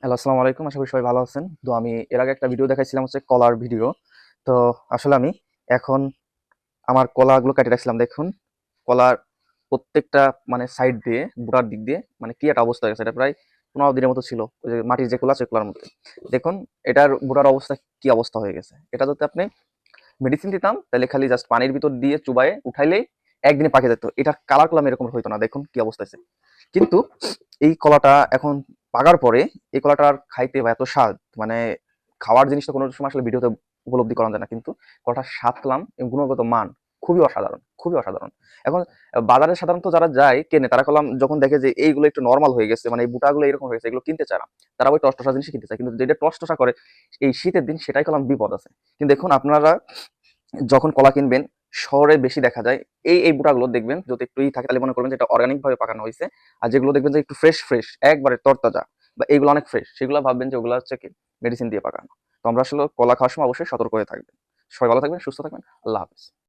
Hello, আসসালামু আলাইকুম। আশা করি সবাই ভালো আছেন। তো আমি এর আগে একটা ভিডিও দেখাইছিলাম হচ্ছে কলার ভিডিও। তো আসলে আমি এখন আমার কলাগুলো কেটে রাখছিলাম। দেখুন, কলার প্রত্যেকটা মানে সাইড দিয়ে, বুড়ার দিক দিয়ে মানে কি একটা অবস্থা হয়ে গেছে। এটা প্রায় 15 দিনের মতো ছিল। ওই যে মাটির যে কলা আছে, কলার মধ্যে। দেখুন, এটার বুড়ার অবস্থা কি অবস্থা হয়ে গেছে। এটা যদি আপনি মেডিসিন দিতাম, তাহলে খালি জাস্ট পানির ভিতর দিয়ে চুবায়ে উঠাইলেই একদিনে পাকে যেত। এটার কালার কলম এরকম হইতো না। দেখুন কি অবস্থা হয়েছে। কিন্তু এই কলাটা এখন পাকার পরে এই কলাটা আর খাইতে বা এত স্বাদ মানে খাওয়ার জিনিসটা কোনো সময় আসলে ভিডিওতে উপলব্ধি করা যায় না, কিন্তু কলাটার স্বাদ পেলাম এবং গুণগত মান খুবই অসাধারণ, খুবই অসাধারণ। এখন বাজারে সাধারণত যারা যায় কেনে, তারা কলাম যখন দেখে যে এইগুলো একটু নর্মাল হয়ে গেছে, মানে এই বুটাগুলো এরকম হয়ে গেছে, এগুলো কিনতে চায় না। তারা ওই টসটসা জিনিস কিনতে চায়, কিন্তু যেটা টসটসা করে এই শীতের দিন, সেটাই কলাম বিপদ আছে। কিন্তু দেখুন, আপনারা যখন কলা কিনবেন, শহরে বেশি দেখা যায় এই বুটাগুলো দেখবেন, যদি একটু থাকে তাহলে মনে করবেন যে এটা অর্গানিক ভাবে পাকানো হয়েছে। আর যেগুলো দেখবেন যে একটু ফ্রেশ ফ্রেশ একবারে তরতাজা বা এইগুলো অনেক ফ্রেশ, সেগুলো ভাববেন যে ওগুলো হচ্ছে কি মেডিসিন দিয়ে পাকানো। তো আমরা আসলে কলা খাওয়ার সময় অবশ্যই সতর্ক হয়ে থাকবেন। সবাই ভালো থাকবেন, সুস্থ থাকবেন। আল্লাহ হাফেজ।